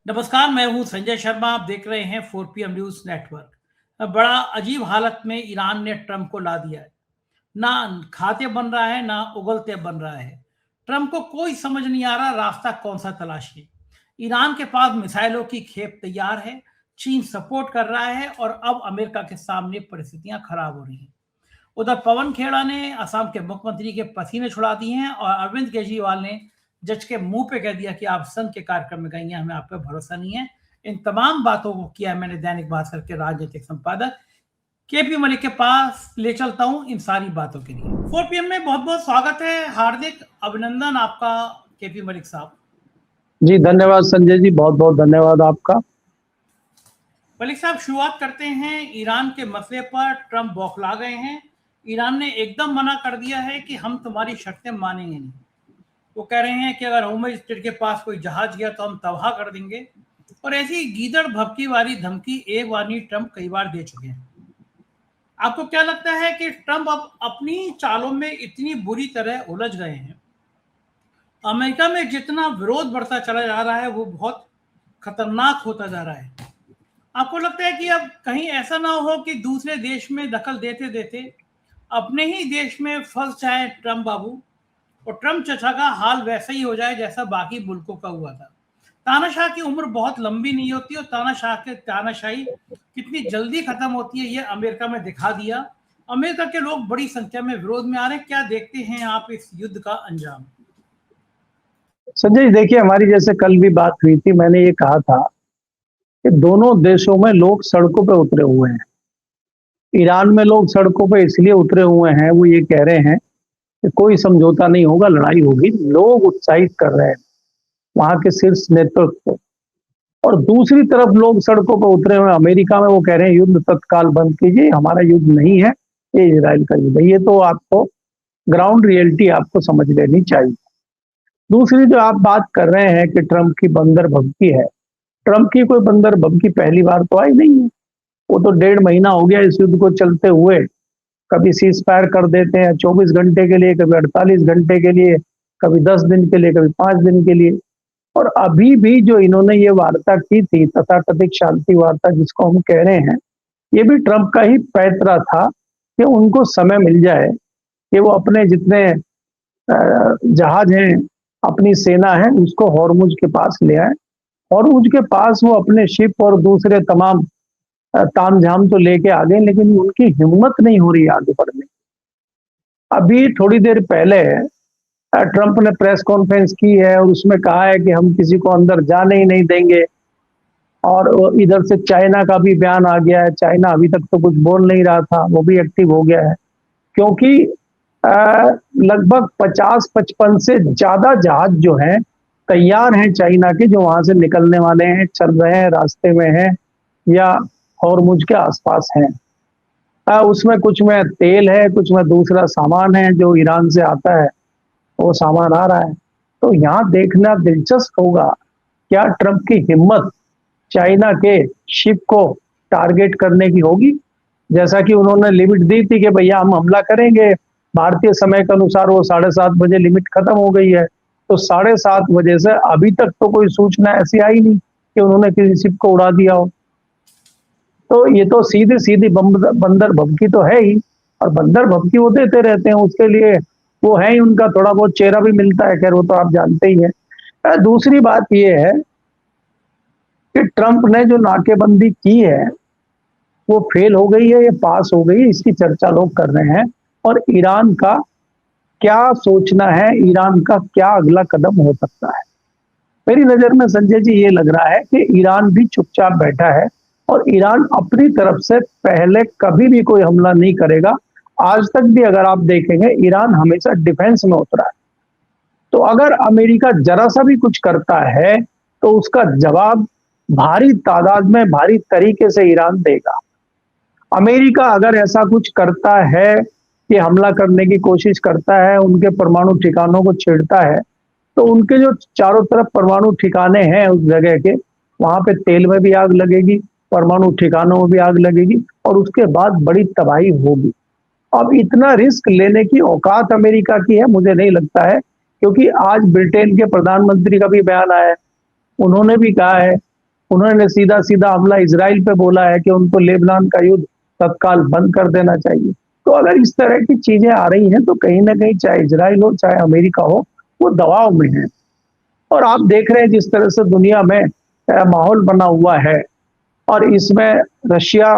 नमस्कार, मैं हूं संजय शर्मा। आप देख रहे हैं 4PM न्यूज नेटवर्क। बड़ा अजीब हालत में ईरान ने ट्रंप को ला दिया है। ना खाते बन रहा है, ना उगलते बन रहा है। ट्रंप को कोई समझ नहीं आ रहा रास्ता कौन सा तलाशिए। ईरान के पास मिसाइलों की खेप तैयार है, चीन सपोर्ट कर रहा है और अब अमेरिका के सामने परिस्थितियां खराब हो रही हैं। उधर पवन खेड़ा ने असम के मुख्यमंत्री के पसीने छुड़ा दिए हैं और अरविंद केजरीवाल ने जज के मुंह पे कह दिया कि आप संघ के कार्यक्रम में गई हैं, हमें आप पे भरोसा नहीं है। इन तमाम बातों को किया है मैंने दैनिक भास्कर के राजनीतिक संपादक केपी मलिक के पास ले चलता हूं इन सारी बातों के लिए। 4PM में बहुत बहुत स्वागत है, हार्दिक अभिनंदन आपका केपी मलिक साहब। जी धन्यवाद संजय जी, बहुत बहुत धन्यवाद आपका। मलिक साहब, शुरुआत करते हैं ईरान के मसले पर। ट्रंप बौखला गए हैं। ईरान ने एकदम मना कर दिया है कि हम तुम्हारी शर्तें मानेंगे नहीं। वो कह रहे हैं कि अगर होमज स्टेट के पास कोई जहाज गया तो हम तबाह कर देंगे। और ऐसी गीदड़ भपकी वाली धमकी एक बार नहीं, ट्रंप कई बार दे चुके हैं। आपको क्या लगता है कि ट्रंप अब अपनी चालों में इतनी बुरी तरह उलझ गए हैं? अमेरिका में जितना विरोध बढ़ता चला जा रहा है वो बहुत खतरनाक होता जा रहा है। आपको लगता है कि अब कहीं ऐसा ना हो कि दूसरे देश में दखल देते देते अपने ही देश में फंस जाए ट्रंप बाबू और ट्रंप चचा का हाल वैसा ही हो जाए जैसा बाकी मुल्कों का हुआ था। तानाशाह की उम्र बहुत लंबी नहीं होती और तानाशाही कितनी जल्दी खत्म होती है ये अमेरिका में दिखा दिया। अमेरिका के लोग बड़ी संख्या में विरोध में आ रहे हैं। क्या देखते हैं आप इस युद्ध का अंजाम? संजय देखिए, हमारी जैसे कल भी बात हुई थी, मैंने ये कहा था कि दोनों देशों में लोग सड़कों पे उतरे हुए हैं। ईरान में लोग सड़कों पे इसलिए उतरे हुए हैं, वो ये कह रहे हैं कि कोई समझौता नहीं होगा, लड़ाई होगी। लोग उत्साहित कर रहे हैं वहां के शीर्ष नेतृत्व को। और दूसरी तरफ लोग सड़कों पर उतरे हुए अमेरिका में, वो कह रहे हैं युद्ध तत्काल बंद कीजिए, हमारा युद्ध नहीं है, ये इजराइल का युद्ध है। ये तो आपको ग्राउंड रियलिटी आपको समझ लेनी चाहिए। दूसरी जो आप बात कर रहे हैं कि ट्रंप की बंदर भभकी है, ट्रंप की कोई बंदर भभकी पहली बार तो आई नहीं है। वो तो 1.5 महीना हो गया इस युद्ध को चलते हुए। कभी सीज फायर कर देते हैं 24 घंटे के लिए, कभी 48 घंटे के लिए, कभी 10 दिन के लिए, कभी 5 दिन के लिए। और अभी भी जो इन्होंने ये वार्ता की थी, तथाकथित शांति वार्ता जिसको हम कह रहे हैं, ये भी ट्रंप का ही पैतरा था कि उनको समय मिल जाए कि वो अपने जितने जहाज हैं, अपनी सेना है, उसको हॉर्मुज के पास ले आए। हॉर्मुज के पास वो अपने शिप और दूसरे तमाम तामझाम तो लेके आ गए, लेकिन उनकी हिम्मत नहीं हो रही आगे बढ़ने। अभी थोड़ी देर पहले ट्रंप ने प्रेस कॉन्फ्रेंस की है और उसमें कहा है कि हम किसी को अंदर जाने ही नहीं देंगे। और इधर से चाइना का भी बयान आ गया है। चाइना अभी तक तो कुछ बोल नहीं रहा था, वो भी एक्टिव हो गया है, क्योंकि लगभग 50-55 से ज्यादा जहाज जो हैं तैयार हैं चाइना के, जो वहां से निकलने वाले हैं, चल रहे हैं, रास्ते में हैं या हॉर्मुज के आसपास हैं। उसमें कुछ में तेल है, कुछ में दूसरा सामान है जो ईरान से आता है, वो सामान आ रहा है। तो यहाँ देखना दिलचस्प होगा क्या ट्रंप की हिम्मत चाइना के शिप को टारगेट करने की होगी। जैसा कि उन्होंने लिमिट दी थी कि भैया हम हमला करेंगे, भारतीय समय के अनुसार वो 7:30 बजे लिमिट खत्म हो गई है। तो 7:30 बजे से अभी तक तो कोई सूचना ऐसी आई नहीं कि उन्होंने किसी शिप को उड़ा दिया हो। तो ये तो सीधी सीधी बंदर भभकी तो है ही, और बंदर भभकी वो देते रहते हैं, उसके लिए वो है ही, उनका थोड़ा बहुत चेहरा भी मिलता है, खैर वो तो आप जानते ही हैं। दूसरी बात ये है कि ट्रंप ने जो नाकेबंदी की है वो फेल हो गई है या पास हो गई, इसकी चर्चा लोग कर रहे हैं। और ईरान का क्या सोचना है, ईरान का क्या अगला कदम हो सकता है। मेरी नजर में संजय जी ये लग रहा है कि ईरान भी चुपचाप बैठा है और ईरान अपनी तरफ से पहले कभी भी कोई हमला नहीं करेगा। आज तक भी अगर आप देखेंगे ईरान हमेशा डिफेंस में उतरा है। तो अगर अमेरिका जरा सा भी कुछ करता है तो उसका जवाब भारी तादाद में, भारी तरीके से ईरान देगा। अमेरिका अगर ऐसा कुछ करता है कि हमला करने की कोशिश करता है, उनके परमाणु ठिकानों को छेड़ता है, तो उनके जो चारों तरफ परमाणु ठिकाने हैं उस जगह के, वहां पे तेल में भी आग लगेगी, परमाणु ठिकानों में भी आग लगेगी और उसके बाद बड़ी तबाही होगी। अब इतना रिस्क लेने की औकात अमेरिका की है मुझे नहीं लगता है, क्योंकि आज ब्रिटेन के प्रधानमंत्री का भी बयान आया है। उन्होंने भी कहा है उन्होंने सीधा सीधा हमला इजराइल पे बोला है कि उनको लेबनान का युद्ध तत्काल बंद कर देना चाहिए। तो अगर इस तरह की चीजें आ रही हैं तो कहीं ना कहीं चाहे इजराइल हो चाहे अमेरिका हो, वो दबाव में है। और आप देख रहे हैं जिस तरह से दुनिया में माहौल बना हुआ है, और इसमें रशिया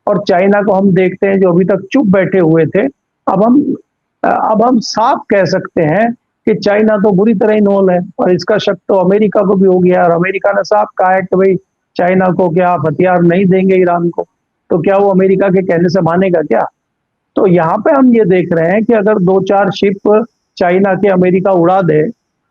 और चाइना को हम देखते हैं जो अभी तक चुप बैठे हुए थे। अब हम साफ कह सकते हैं कि चाइना तो बुरी तरह इन्वॉल्व है, और इसका शक तो अमेरिका को भी हो गया। और अमेरिका ने साफ कहा है कि भाई चाइना को क्या आप हथियार नहीं देंगे ईरान को, तो क्या वो अमेरिका के कहने से मानेगा क्या? तो यहाँ पे हम ये देख रहे हैं कि अगर 2-4 शिप चाइना के अमेरिका उड़ा दे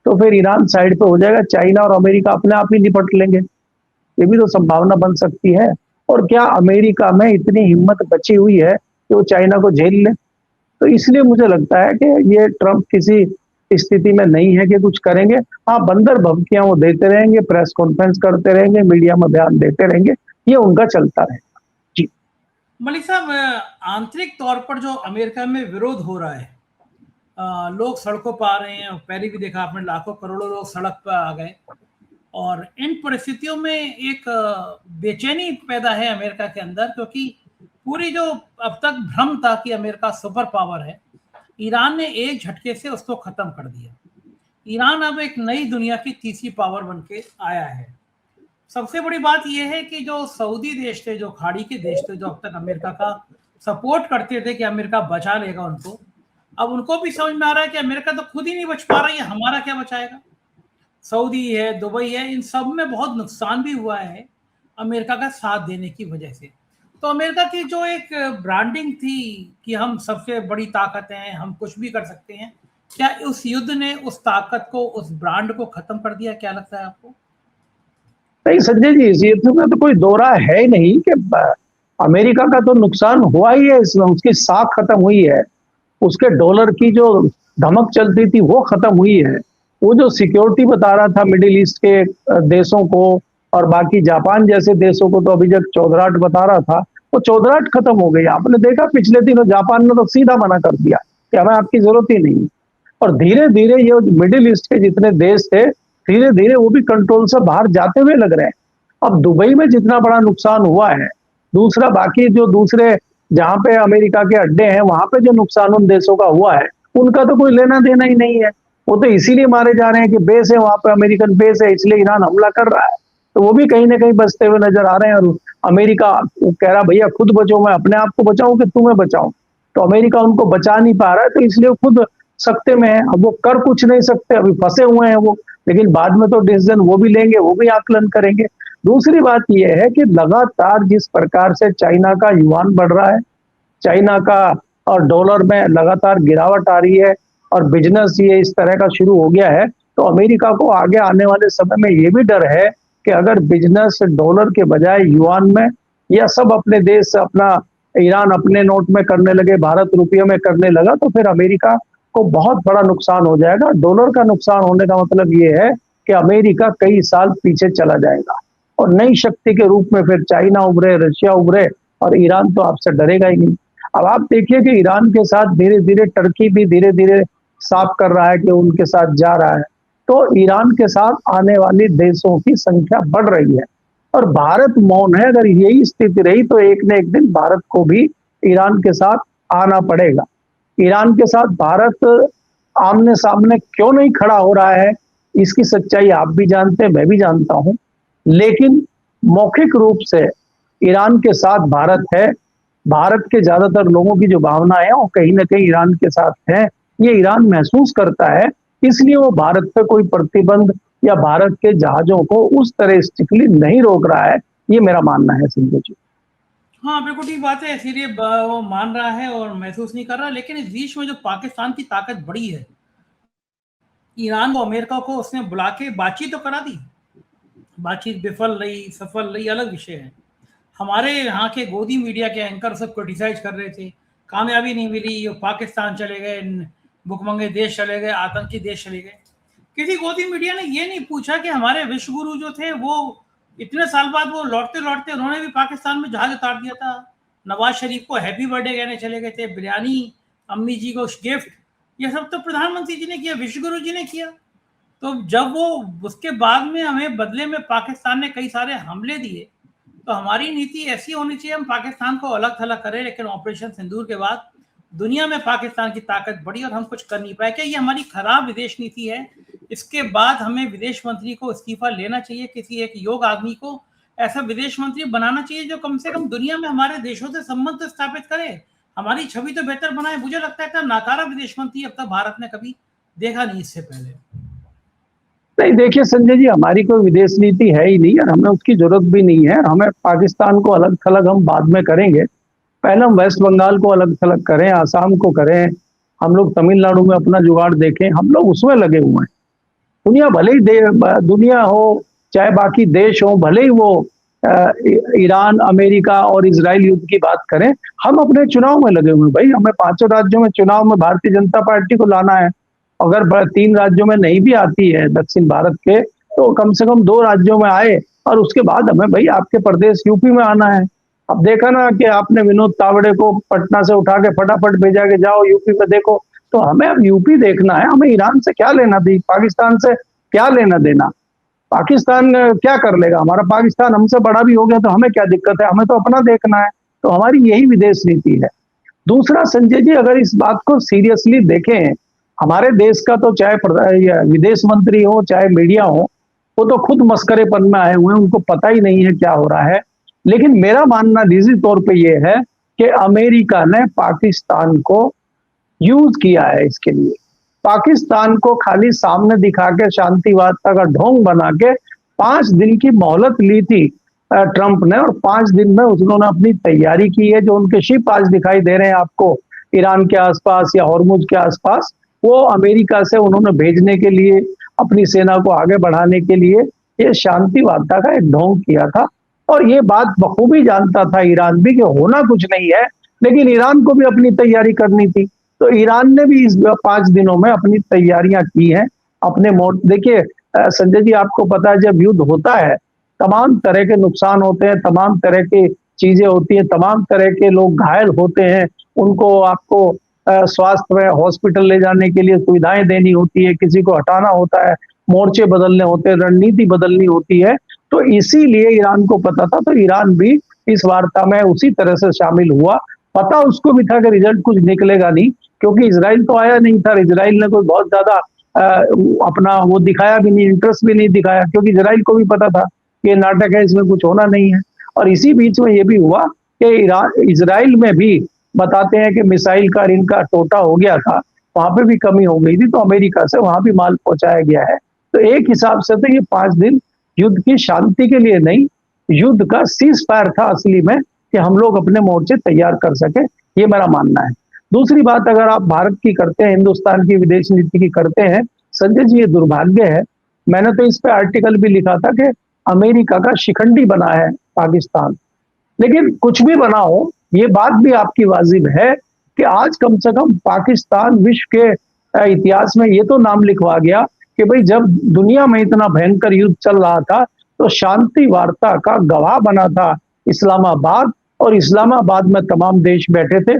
तो फिर ईरान साइड पे हो जाएगा, चाइना और अमेरिका अपने आप ही निपट लेंगे। ये भी तो संभावना बन सकती है। और क्या अमेरिका में इतनी हिम्मत बची हुई है कि वो चाइना को झेल ले? तो इसलिए मुझे लगता है कि ये ट्रंप किसी स्थिति में नहीं है कि कुछ करेंगे। हाँ, बंदर भभकियां वो देते रहेंगे, प्रेस कॉन्फ्रेंस करते रहेंगे, मीडिया में बयान देते रहेंगे, ये उनका चलता रहेगा। जी मलिक साहब, आंतरिक तौर पर जो अमेरिका में विरोध हो रहा है, लोग सड़कों पर आ रहे हैं, पहले भी देखा आपने, लाखों करोड़ों लोग सड़क पर आ गए, और इन परिस्थितियों में एक बेचैनी पैदा है अमेरिका के अंदर, क्योंकि पूरी जो अब तक भ्रम था कि अमेरिका सुपर पावर है, ईरान ने एक झटके से उसको खत्म कर दिया। ईरान अब एक नई दुनिया की तीसरी पावर बन के आया है। सबसे बड़ी बात यह है कि जो सऊदी देश थे, जो खाड़ी के देश थे, जो अब तक अमेरिका का सपोर्ट करते थे कि अमेरिका बचा लेगा उनको, अब उनको भी समझ में आ रहा है कि अमेरिका तो खुद ही नहीं बच पा रही है, हमारा क्या बचाएगा। सऊदी है, दुबई है, इन सब में बहुत नुकसान भी हुआ है अमेरिका का साथ देने की वजह से। तो अमेरिका की जो एक ब्रांडिंग थी कि हम सबसे बड़ी ताकत हैं, हम कुछ भी कर सकते हैं, क्या उस युद्ध ने उस ताकत को, उस ब्रांड को खत्म कर दिया? क्या लगता है आपको? नहीं संजय जी, इस युद्ध में तो कोई दो राय है ही नहीं कि अमेरिका का तो नुकसान हुआ ही है। इसमें उसकी साख खत्म हुई है, उसके डॉलर की जो धमक चलती थी वो खत्म हुई है। वो जो सिक्योरिटी बता रहा था मिडिल ईस्ट के देशों को और बाकी जापान जैसे देशों को, तो अभी जब चौधराहट बता रहा था, वो चौधराहट खत्म हो गई। आपने देखा पिछले दिनों जापान ने तो सीधा मना कर दिया कि हमें आपकी जरूरत ही नहीं। और धीरे धीरे ये मिडिल ईस्ट के जितने देश थे, धीरे धीरे वो भी कंट्रोल से बाहर जाते हुए लग रहे हैं। अब दुबई में जितना बड़ा नुकसान हुआ है, दूसरा बाकी जो दूसरे जहां पे अमेरिका के अड्डे हैं वहां पे जो नुकसान उन देशों का हुआ है, उनका तो कोई लेना देना ही नहीं है। वो तो इसीलिए मारे जा रहे हैं कि बेस है वहां पे, अमेरिकन बेस है, इसलिए ईरान हमला कर रहा है। तो वो भी कहीं ना कहीं बचते हुए नजर आ रहे हैं। और अमेरिका वो कह रहा भैया खुद बचो, मैं अपने आप को बचाऊं कि तुम्हें बचाऊं। तो अमेरिका उनको बचा नहीं पा रहा है, तो इसलिए खुद सकते में है। अब वो कर कुछ नहीं सकते, अभी फंसे हुए हैं वो, लेकिन बाद में तो डिसीजन वो भी लेंगे, वो भी आकलन करेंगे। दूसरी बात यह है कि लगातार जिस प्रकार से चाइना का युआन बढ़ रहा है, चाइना का और डॉलर में लगातार गिरावट आ रही है, और बिजनेस ये इस तरह का शुरू हो गया है, तो अमेरिका को आगे आने वाले समय में ये भी डर है कि अगर बिजनेस डॉलर के बजाय युआन में, या सब अपने देश से अपना, ईरान अपने नोट में करने लगे, भारत रुपये में करने लगा, तो फिर अमेरिका को बहुत बड़ा नुकसान हो जाएगा। डॉलर का नुकसान होने का मतलब ये है कि अमेरिका कई साल पीछे चला जाएगा, और नई शक्ति के रूप में फिर चाइना उभरे, रशिया उभरे, और ईरान तो आपसे डरेगा ही नहीं। अब आप देखिए कि ईरान के साथ धीरे धीरे टर्की भी धीरे धीरे साफ कर रहा है कि उनके साथ जा रहा है। तो ईरान के साथ आने वाले देशों की संख्या बढ़ रही है, और भारत मौन है। अगर यही स्थिति रही तो एक न एक दिन भारत को भी ईरान के साथ आना पड़ेगा। ईरान के साथ भारत आमने सामने क्यों नहीं खड़ा हो रहा है, इसकी सच्चाई आप भी जानते हैं, मैं भी जानता हूं। लेकिन मौखिक रूप से ईरान के साथ भारत है। भारत के ज्यादातर लोगों की जो भावना है वो कहीं ना कहीं ईरान के साथ है, ये ईरान महसूस करता है। इसलिए वो भारत पे कोई प्रतिबंध या भारत के जहाजों को उस तरह स्ट्रिक्टली नहीं रोक रहा है, ये मेरा मानना है संजय जी। हाँ, बिल्कुल ठीक बात है। इसीलिए वो मान रहा है और महसूस नहीं कर रहा। लेकिन इस बीच में जो पाकिस्तान की ताकत बड़ी है, ईरान को, अमेरिका को उसने बुला के बातचीत तो करा दी, बातचीत विफल रही, सफल रही, अलग विषय है। हमारे यहाँ के गोदी मीडिया के एंकर सब क्रिटिसाइज कर रहे थे, कामयाबी नहीं मिली, ये पाकिस्तान चले गए, भुखमंगे देश चले गए, आतंकी देश चले गए। किसी गोदी मीडिया ने ये नहीं पूछा कि हमारे विश्व गुरु जो थे वो इतने साल बाद वो लौटते लौटते उन्होंने भी पाकिस्तान में जहाज उतार दिया था। नवाज शरीफ को हैप्पी बर्थडे कहने चले गए थे, बिरयानी अम्मी जी को गिफ्ट, ये सब तो प्रधानमंत्री जी ने किया, विश्व गुरु जी ने किया। तो जब वो उसके बाद में हमें बदले में पाकिस्तान ने कई सारे हमले दिए, तो हमारी नीति ऐसी होनी चाहिए, हम पाकिस्तान को अलग थलग करें, लेकिन ऑपरेशन सिंदूर के बाद दुनिया में पाकिस्तान की ताकत बढ़ी और हम कुछ कर नहीं पाए। क्या ये हमारी खराब विदेश नीति है? इसके बाद हमें विदेश मंत्री को इस्तीफा लेना चाहिए, किसी एक योग्य आदमी को ऐसा विदेश मंत्री बनाना चाहिए जो कम से कम दुनिया में हमारे देशों से संबंध स्थापित करे, हमारी छवि तो बेहतर बनाए। मुझे लगता है कि नाकारा विदेश मंत्री अब तक भारत ने कभी देखा नहीं इससे पहले। नहीं, देखिए संजय जी, हमारी कोई विदेश नीति है ही नहीं और हमें उसकी जरूरत भी नहीं है। हमें पाकिस्तान को अलग थलग हम बाद में करेंगे। पहले हम वेस्ट बंगाल को अलग थलग करें, आसाम को करें, हम लोग तमिलनाडु में अपना जुगाड़ देखें, हम लोग उसमें लगे हुए हैं। दुनिया भले ही दुनिया हो चाहे बाकी देश हो, भले ही वो ईरान, अमेरिका और इजराइल युद्ध की बात करें, हम अपने चुनाव में लगे हुए हैं। भाई, हमें 5 राज्यों में चुनाव में भारतीय जनता पार्टी को लाना है। अगर 3 राज्यों में नहीं भी आती है दक्षिण भारत के, तो कम से कम 2 राज्यों में आए और उसके बाद हमें भाई आपके प्रदेश यूपी में आना है। अब देखा ना कि आपने विनोद तावड़े को पटना से उठा के फटाफट भेजा के जाओ यूपी में देखो। तो हमें अब यूपी देखना है। हमें ईरान से क्या लेना थी, पाकिस्तान से क्या लेना देना? पाकिस्तान क्या कर लेगा? हमारा पाकिस्तान हमसे बड़ा भी हो गया तो हमें क्या दिक्कत है? हमें तो अपना देखना है। तो हमारी यही विदेश नीति है। दूसरा संजय जी, अगर इस बात को सीरियसली देखें, हमारे देश का तो चाहे विदेश मंत्री हो चाहे मीडिया हो, वो तो खुद मस्करेपन में आए हुए हैं, उनको पता ही नहीं है क्या हो रहा है। लेकिन मेरा मानना निजी तौर पे ये है कि अमेरिका ने पाकिस्तान को यूज किया है इसके लिए। पाकिस्तान को खाली सामने दिखा के शांति वार्ता का ढोंग बना के 5 दिन की मोहलत ली थी ट्रंप ने, और 5 दिन में उन्होंने अपनी तैयारी की है। जो उनके शिप आज दिखाई दे रहे हैं आपको ईरान के आसपास या हॉर्मुज के आसपास, वो अमेरिका से उन्होंने भेजने के लिए, अपनी सेना को आगे बढ़ाने के लिए ये शांति वार्ता का एक ढोंग किया था। और ये बात बखूबी जानता था ईरान भी कि होना कुछ नहीं है, लेकिन ईरान को भी अपनी तैयारी करनी थी। तो ईरान ने भी इस 5 दिनों में अपनी तैयारियां की हैं। अपने देखिए संजय जी, आपको पता है जब युद्ध होता है तमाम तरह के नुकसान होते हैं, तमाम तरह की चीजें होती हैं, तमाम तरह के लोग घायल होते हैं। उनको आपको स्वास्थ्य में हॉस्पिटल ले जाने के लिए सुविधाएं देनी होती है, किसी को हटाना होता है, मोर्चे बदलने होते हैं, रणनीति बदलनी होती है। तो इसीलिए ईरान को पता था, तो ईरान भी इस वार्ता में उसी तरह से शामिल हुआ। पता उसको भी था कि रिजल्ट कुछ निकलेगा नहीं, क्योंकि इजराइल तो आया नहीं था। इजराइल ने कोई बहुत ज्यादा अपना वो दिखाया भी नहीं, इंटरेस्ट भी नहीं दिखाया, क्योंकि इजराइल को भी पता था कि ये नाटक है, इसमें कुछ होना नहीं है। और इसी बीच में ये भी हुआ कि इजराइल में भी बताते हैं कि मिसाइल का इनका टोटा हो गया था, वहां पे भी कमी हो गई थी, तो अमेरिका से वहां भी माल पहुंचाया गया है। तो एक हिसाब से तो ये 5 दिन युद्ध की शांति के लिए नहीं, युद्ध का सीज फायर था असली में, कि हम लोग अपने मोर्चे तैयार कर सके। ये मेरा मानना है। दूसरी बात, अगर आप भारत की करते हैं, हिंदुस्तान की विदेश नीति की करते हैं, संजय जी ये दुर्भाग्य है, मैंने तो इस पे आर्टिकल भी लिखा था कि अमेरिका का शिखंडी बना है पाकिस्तान। लेकिन कुछ भी बना हो, ये बात भी आपकी वाजिब है कि आज कम से कम पाकिस्तान विश्व के इतिहास में ये तो नाम लिखवा गया कि भाई जब दुनिया में इतना भयंकर युद्ध चल रहा था तो शांति वार्ता का गवाह बना था इस्लामाबाद, और इस्लामाबाद में तमाम देश बैठे थे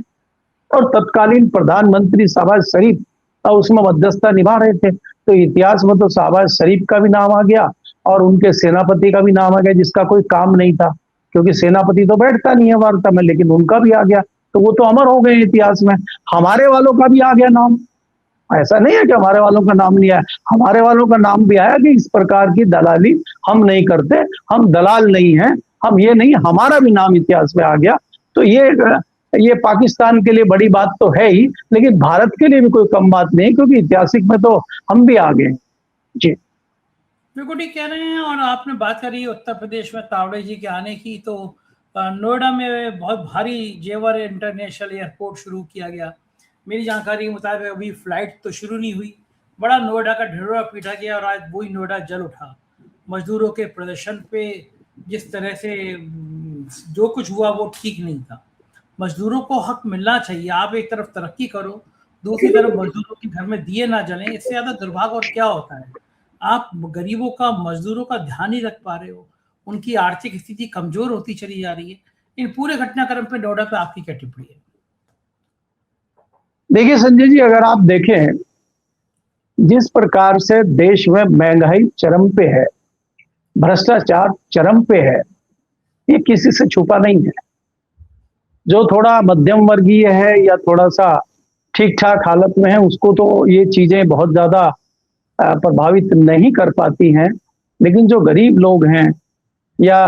और तत्कालीन प्रधानमंत्री शहबाज शरीफ उसमें मध्यस्थता निभा रहे थे। तो इतिहास में तो शहबाज शरीफ का भी नाम आ गया और उनके सेनापति का भी नाम आ गया, जिसका कोई काम नहीं था, क्योंकि सेनापति तो बैठता नहीं है वार्ता में, लेकिन उनका भी आ गया। तो वो तो अमर हो गए इतिहास में। हमारे वालों का भी आ गया नाम। ऐसा नहीं है कि हमारे वालों का नाम नहीं आया, हमारे वालों का नाम भी आया कि इस प्रकार की दलाली हम नहीं करते, हम दलाल नहीं हैं, हम ये नहीं, हमारा भी नाम इतिहास में आ गया। तो ये पाकिस्तान के लिए बड़ी बात तो है ही, लेकिन भारत के लिए भी कोई कम बात नहीं, क्योंकि ऐतिहासिक में तो हम भी आ गए। जी बिल्कुल ठीक कह रहे हैं। और आपने बात करी उत्तर प्रदेश में तावड़े जी के आने की, तो नोएडा में बहुत भारी जेवर इंटरनेशनल एयरपोर्ट शुरू किया गया। मेरी जानकारी के मुताबिक अभी फ्लाइट तो शुरू नहीं हुई, बड़ा नोएडा का ढिंढोरा पीटा गया और आज वही नोएडा जल उठा। मजदूरों के प्रदर्शन पे जिस तरह से जो कुछ हुआ वो ठीक नहीं था। मजदूरों को हक मिलना चाहिए। आप एक तरफ तरक्की करो, दूसरी तरफ मजदूरों के घर में दिए ना जलें, इससे ज्यादा दुर्भाग्य और क्या होता है? आप गरीबों का, मजदूरों का ध्यान नहीं रख पा रहे हो, उनकी आर्थिक स्थिति कमजोर होती चली जा रही है। इन पूरे घटनाक्रम पे नोएडा पे आपकी क्या टिप्पणी है? देखिए संजय जी, अगर आप देखें जिस प्रकार से देश में महंगाई चरम पे है, भ्रष्टाचार चरम पे है, ये किसी से छुपा नहीं है। जो थोड़ा मध्यम वर्गीय है या थोड़ा सा ठीक ठाक हालत में है, उसको तो ये चीजें बहुत ज्यादा प्रभावित नहीं कर पाती हैं, लेकिन जो गरीब लोग हैं या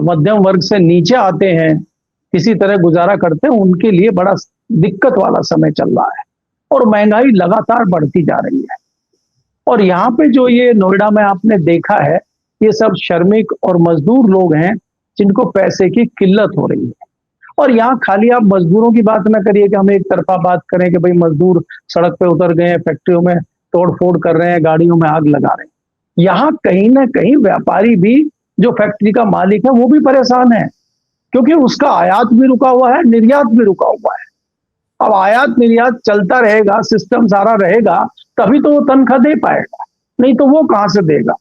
मध्यम वर्ग से नीचे आते हैं, किसी तरह गुजारा करते हैं, उनके लिए बड़ा दिक्कत वाला समय चल रहा है और महंगाई लगातार बढ़ती जा रही है। और यहाँ पे जो ये नोएडा में आपने देखा है, ये सब श्रमिक और मजदूर लोग हैं जिनको पैसे की किल्लत हो रही है। और यहाँ खाली आप मजदूरों की बात ना करिए कि हम एक तरफा बात करें कि भाई मजदूर सड़क पे उतर गए हैं, फैक्ट्रियों में तोड़ फोड़ कर रहे हैं, गाड़ियों में आग लगा रहे हैं। यहाँ कहीं ना कहीं व्यापारी भी, जो फैक्ट्री का मालिक है, वो भी परेशान है, क्योंकि उसका आयात भी रुका हुआ है, निर्यात भी रुका हुआ है। अब आयात निर्यात चलता रहेगा, सिस्टम सारा रहेगा, तभी तो वो तनख्वाह दे पाएगा, नहीं तो वो कहां से देगा।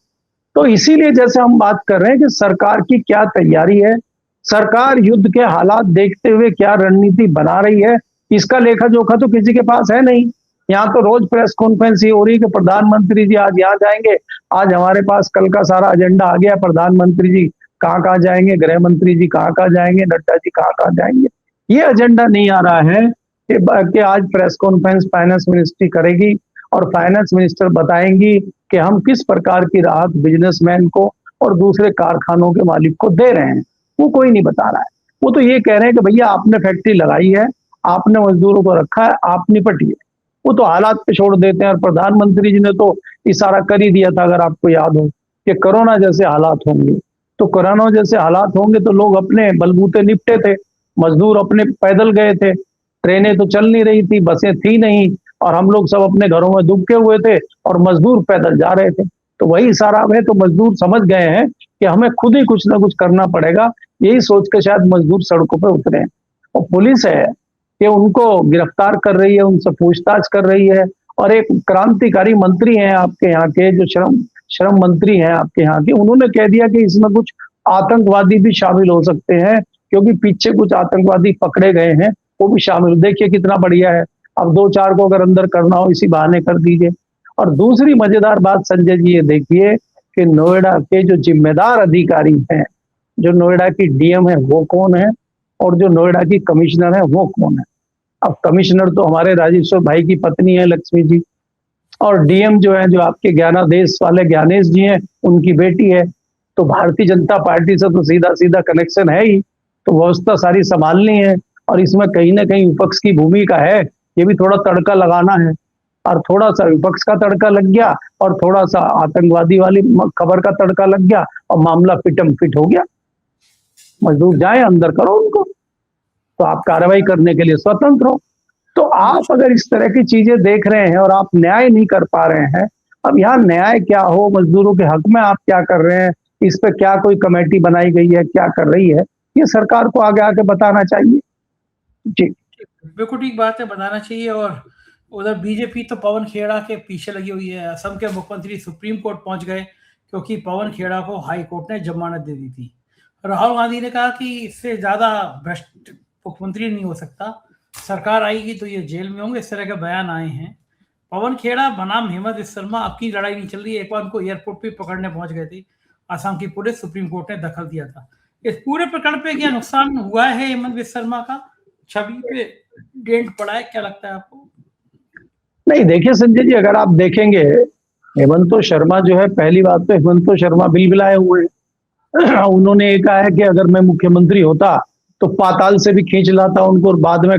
तो इसीलिए जैसे हम बात कर रहे हैं कि सरकार की क्या तैयारी है, सरकार युद्ध के हालात देखते हुए क्या रणनीति बना रही है, इसका लेखा जोखा तो किसी के पास है नहीं। यहाँ तो रोज प्रेस कॉन्फ्रेंस ही हो रही है कि प्रधानमंत्री जी आज यहाँ जाएंगे, आज हमारे पास कल का सारा एजेंडा आ गया, प्रधानमंत्री जी कहाँ कहाँ जाएंगे, गृह मंत्री जी कहाँ कहाँ जाएंगे, नड्डा जी कहाँ कहाँ जाएंगे। ये एजेंडा नहीं आ रहा है कि आज प्रेस कॉन्फ्रेंस फाइनेंस मिनिस्ट्री करेगी और फाइनेंस मिनिस्टर बताएंगी कि हम किस प्रकार की राहत बिजनेसमैन को और दूसरे कारखानों के मालिक को दे रहे हैं। वो कोई नहीं बता रहा है। वो तो ये कह रहे हैं कि भैया आपने फैक्ट्री लगाई है, आपने मजदूरों को रखा है, आप निपटिए। वो तो हालात पे छोड़ देते हैं। और प्रधानमंत्री जी ने तो इशारा कर ही दिया था, अगर आपको याद हो, कि कोरोना जैसे हालात होंगे। तो कोरोना जैसे हालात होंगे तो लोग अपने बलबूते निपटे थे, मजदूर अपने पैदल गए थे, ट्रेनें तो चल नहीं रही थी, बसें थी नहीं, और हम लोग सब अपने घरों में दुबके हुए थे और मजदूर पैदल जा रहे थे। तो वही इशारा है। तो मजदूर समझ गए हैं कि हमें खुद ही कुछ ना कुछ करना पड़ेगा, यही सोच के शायद मजदूर सड़कों पर उतरे हैं। और पुलिस है कि उनको गिरफ्तार कर रही है, उनसे पूछताछ कर रही है। और एक क्रांतिकारी मंत्री हैं आपके यहाँ के, जो श्रम मंत्री हैं आपके यहाँ के, उन्होंने कह दिया कि इसमें कुछ आतंकवादी भी शामिल हो सकते हैं, क्योंकि पीछे कुछ आतंकवादी पकड़े गए हैं, वो भी शामिल। देखिए कितना बढ़िया है। अब 2-4 को अगर अंदर करना हो, इसी बहाने कर दीजिए। और दूसरी मजेदार बात संजय जी ये देखिए कि नोएडा के जो जिम्मेदार अधिकारी हैं, जो नोएडा की डीएम है वो कौन है, और जो नोएडा की कमिश्नर है वो कौन है। अब कमिश्नर तो हमारे राजेश्वर भाई की पत्नी है, लक्ष्मी जी, और डीएम जो है, जो आपके ज्ञानादेश वाले ज्ञानेश जी हैं, उनकी बेटी है। तो भारतीय जनता पार्टी से तो सीधा सीधा कनेक्शन है ही, तो व्यवस्था सारी संभालनी है। और इसमें कहीं ना कहीं विपक्ष की भूमिका है, ये भी थोड़ा तड़का लगाना है। और थोड़ा सा विपक्ष का तड़का लग गया और थोड़ा सा आतंकवादी वाली खबर का तड़का लग गया और मामला फिटम फिट हो गया। मजदूर जाए, अंदर करो उनको, तो आप कार्रवाई करने के लिए स्वतंत्र हो। तो आप अगर इस तरह की चीजें देख रहे हैं और आप न्याय नहीं कर पा रहे हैं, अब यहाँ न्याय क्या हो, मजदूरों के हक में आप क्या कर रहे हैं, इस पे क्या कोई कमेटी बनाई गई है, क्या कर रही है, ये सरकार को आगे आके बताना चाहिए। जी बिल्कुल ठीक बात है, बताना चाहिए। और उधर बीजेपी तो पवन खेड़ा के पीछे लगी हुई है। असम के मुख्यमंत्री सुप्रीम कोर्ट पहुंच गए क्योंकि पवन खेड़ा को हाई कोर्ट ने जमानत दे दी थी। राहुल गांधी ने कहा कि इससे ज्यादा भ्रष्ट मुख्यमंत्री नहीं हो सकता, सरकार आएगी तो ये जेल में होंगे, इस तरह के बयान आए हैं। पवन खेड़ा बनाम हेमंत विश्व शर्मा, अब की लड़ाई नहीं चल रही है। एक बार उनको एयरपोर्ट पे पकड़ने पहुंच गए थे असम की पुलिस, सुप्रीम कोर्ट ने दखल दिया था। इस पूरे प्रकरण पे क्या नुकसान हुआ है हेमंत विश्व शर्मा का, छवि पे डेंट पड़ा है, क्या लगता है आपको? नहीं, देखिए संजय जी, अगर आप देखेंगे, हेमंत शर्मा जो है, पहली बात तो हेमंत शर्मा बिलबिलाए हुए हैं। उन्होंने ये कहा है कि अगर मैं मुख्यमंत्री होता तो पाताल से भी खींच लाता उनको, और बाद में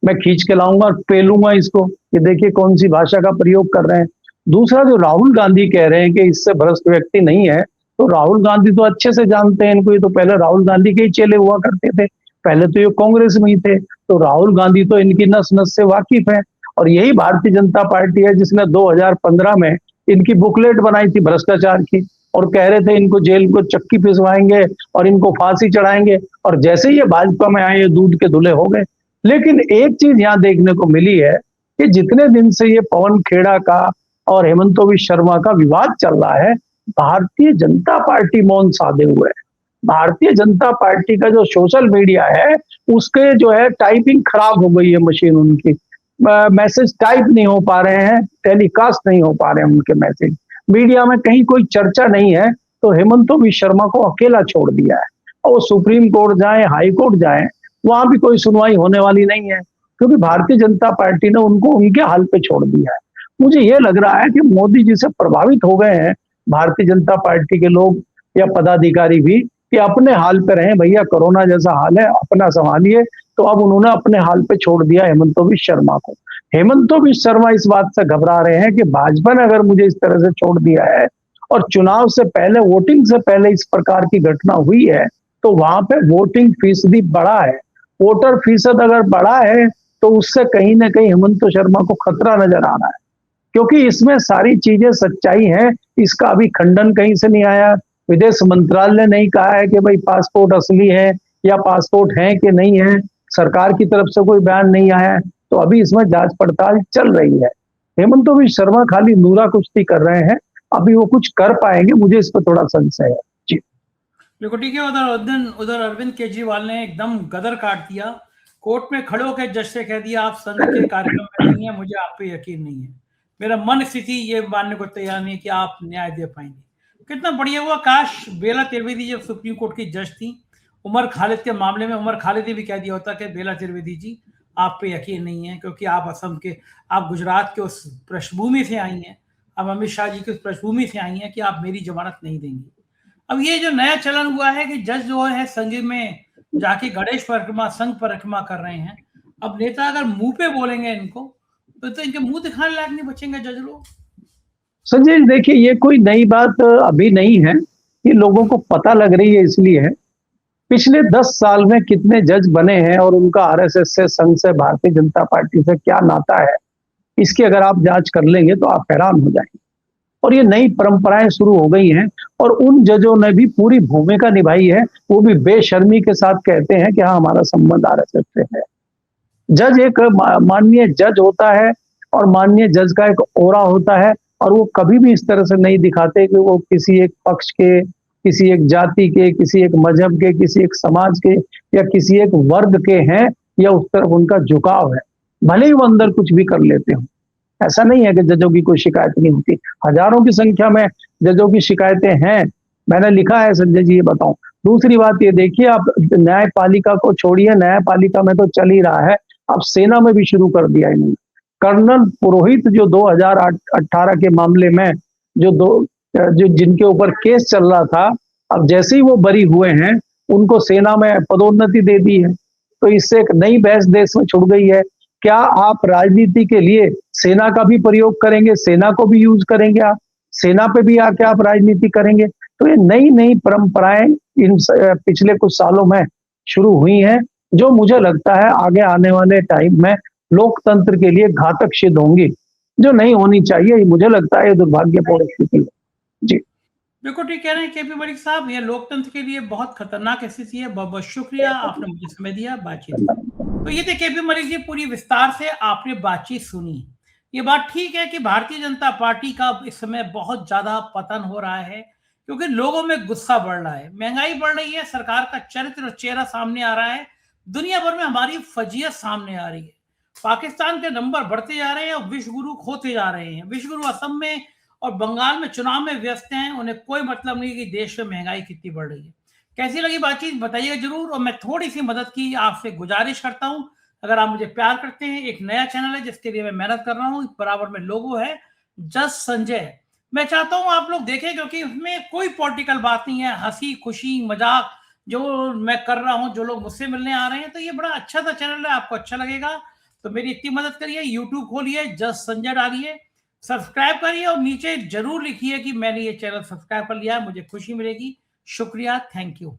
मैं खींच के लाऊंगा और पेलूंगा इसको। ये देखिए कौन सी भाषा का प्रयोग कर रहे हैं। दूसरा, जो राहुल गांधी कह रहे हैं कि इससे भ्रष्ट व्यक्ति नहीं है, तो राहुल गांधी तो अच्छे से जानते हैं इनको। ये तो पहले राहुल गांधी के ही चेले हुआ करते थे, पहले तो ये कांग्रेस में ही थे। तो राहुल गांधी तो इनकी नस नस से वाकिफ है। और यही भारतीय जनता पार्टी है जिसने 2015 में इनकी बुकलेट बनाई थी भ्रष्टाचार की, और कह रहे थे इनको जेल को चक्की पिसवाएंगे और इनको फांसी चढ़ाएंगे। और जैसे ही ये भाजपा में आए, ये दूध के धुले हो गए। लेकिन एक चीज यहाँ देखने को मिली है कि जितने दिन से ये पवन खेड़ा का और हेमंत बिश्व शर्मा का विवाद चल रहा है, भारतीय जनता पार्टी मौन साधे हुए है। भारतीय जनता पार्टी का जो सोशल मीडिया है, उसके जो है टाइपिंग खराब हो गई है मशीन उनकी। मैसेज टाइप नहीं हो पा रहे हैं, टेलीकास्ट नहीं हो पा रहे हैं उनके मैसेज, मीडिया में कहीं कोई चर्चा नहीं है, तो हेमंत बिश्व शर्मा को अकेला छोड़ दिया है। और वो सुप्रीम कोर्ट जाए, हाई कोर्ट जाए, वहां भी कोई सुनवाई होने वाली नहीं है, क्योंकि भारतीय जनता पार्टी ने उनको उनके हाल पे छोड़ दिया है। मुझे ये लग रहा है कि मोदी जी से प्रभावित हो गए हैं भारतीय जनता पार्टी के लोग या पदाधिकारी भी, कि अपने हाल पे रहें भैया, कोरोना जैसा हाल है, अपना संभालिए। तो अब उन्होंने अपने हाल पे छोड़ दिया हेमंत बिश्व शर्मा को। हेमंत बिश्व शर्मा इस बात से घबरा रहे हैं कि भाजपा ने अगर मुझे इस तरह से छोड़ दिया है और चुनाव से पहले, वोटिंग से पहले इस प्रकार की घटना हुई है, तो वहां पे वोटिंग फीसदी बढ़ा है, वोटर फीसद अगर बढ़ा है, तो उससे कहीं ना कहीं हेमंत शर्मा को खतरा नजर आ रहा है, क्योंकि इसमें सारी चीजें सच्चाई हैं। इसका अभी खंडन कहीं से नहीं आया, विदेश मंत्रालय ने नहीं कहा है कि भाई पासपोर्ट असली है या पासपोर्ट है कि नहीं है, सरकार की तरफ से कोई बयान नहीं आया है, तो अभी इसमें जांच पड़ताल चल रही है। हेमंत बिश्व शर्मा खाली नूरा कुश्ती कर रहे हैं, अभी वो कुछ कर पाएंगे, मुझे इस पर थोड़ा संशय है जी। बिल्कुल ठीक है। उधर अरविंद केजरीवाल ने एकदम गदर काट दिया, कोर्ट में खड़े होकर जज से कह दिया आप संघ के कार्यक्रम में नहीं है, मुझे आप पे यकीन नहीं है, मेरा मन स्थिति ये मानने को तैयार नहीं कि आप न्याय दे पाएंगे। कितना बढ़िया हुआ, काश बेला त्रिवेदी जब सुप्रीम कोर्ट की जज थी, उमर खालिद के मामले में उमर खालिद ने भी कह दिया होता कि बेला त्रिवेदी जी आप पे यकीन नहीं है, क्योंकि आप असम के, आप गुजरात के उस पृष्ठभूमि से आई हैं, अब अमित शाह जी की उस पृष्ठभूमि से आई हैं कि आप मेरी जमानत नहीं देंगी। अब ये जो नया चलन हुआ है कि जज जो है संघ में जाके गणेश परिक्रमा, संघ परिक्रमा कर रहे हैं, अब नेता अगर मुंह पे बोलेंगे इनको, तो इनके मुंह दिखाने लायक नहीं बचेंगे जज लोग। संजय देखिए, ये कोई नई बात अभी नहीं है, ये लोगों को पता लग रही है, इसलिए है। पिछले 10 साल में कितने जज बने हैं और उनका आरएसएस से, संघ से, भारतीय जनता पार्टी से क्या नाता है, इसकी अगर आप जांच कर लेंगे तो आप हैरान हो जाएंगे। और ये नई परंपराएं शुरू हो गई हैं, और उन जजों ने भी पूरी भूमिका निभाई है, वो भी बेशर्मी के साथ कहते हैं कि हाँ हमारा संबंध आरएसएस से है। जज एक माननीय जज होता है, और माननीय जज का एक ओरा होता है, और वो कभी भी इस तरह से नहीं दिखाते कि वो किसी एक पक्ष के, किसी एक जाति के, किसी एक मजहब के, किसी एक समाज के या किसी एक वर्ग के हैं, या उस तरफ उनका झुकाव है, भले ही वो अंदर कुछ भी कर लेते हो। ऐसा नहीं है कि जजों की कोई शिकायत नहीं होती, हजारों की संख्या में जजों की शिकायतें हैं, मैंने लिखा है संजय जी, ये बताऊं। दूसरी बात ये देखिए, आप न्यायपालिका को छोड़िए, न्यायपालिका में तो चल ही रहा है, अब सेना में भी शुरू कर दिया इन्होंने। कर्नल पुरोहित जो 2018 के मामले में जो जिनके ऊपर केस चल रहा था, अब जैसे ही वो बरी हुए हैं, उनको सेना में पदोन्नति दे दी है। तो इससे एक नई बहस देश में छुड़ गई है, क्या आप राजनीति के लिए सेना का भी प्रयोग करेंगे, सेना को भी यूज करेंगे, आप सेना पे भी आके आप राजनीति करेंगे। तो ये नई नई परंपराएं इन पिछले कुछ सालों में शुरू हुई हैं, जो मुझे लगता है आगे आने वाले टाइम में लोकतंत्र के लिए घातक सिद्ध होंगी, जो नहीं होनी चाहिए। मुझे लगता है ये दुर्भाग्यपूर्ण स्थिति है जी। बिल्कुल ठीक कह रहे हैं केपी मलिक साहब, ये लोकतंत्र के लिए बहुत खतरनाक स्थिति है। बहुत बहुत शुक्रिया, आपने मुझे समय दिया, बातचीत। तो ये थे केपी मलिक जी, पूरी विस्तार से आपने बातचीत सुनी। ये बात ठीक है कि भारतीय जनता पार्टी का इस समय बहुत ज्यादा पतन हो रहा है, क्योंकि लोगों में गुस्सा बढ़ रहा है, महंगाई बढ़ रही है, सरकार का चरित्र और चेहरा सामने आ रहा है, दुनिया भर में हमारी फजीयत सामने आ रही है, पाकिस्तान के नंबर बढ़ते जा रहे हैं और विश्व गुरु खोते जा रहे हैं। विश्व गुरु असम में और बंगाल में चुनाव में व्यस्त हैं, उन्हें कोई मतलब नहीं कि देश में महंगाई कितनी बढ़ रही है। कैसी लगी बातचीत बताइएगा जरूर, और मैं थोड़ी सी मदद की आपसे गुजारिश करता हूं, अगर आप मुझे प्यार करते हैं, एक नया चैनल है जिसके लिए मैं मेहनत कर रहा हूं, बराबर में लोगो है जज संजय, मैं चाहता हूं आप लोग देखें, क्योंकि उसमें कोई पॉलिटिकल बात नहीं है, हंसी खुशी मजाक जो मैं कर रहा हूं, जो लोग मुझसे मिलने आ रहे हैं, तो ये बड़ा अच्छा सा चैनल है, आपको अच्छा लगेगा। तो मेरी इतनी मदद करिए, यूट्यूब खोलिए, जज संजय डालिए, सब्सक्राइब करिए, और नीचे जरूर लिखिए कि मैंने ये चैनल सब्सक्राइब कर लिया है, मुझे खुशी मिलेगी। शुक्रिया, थैंक यू।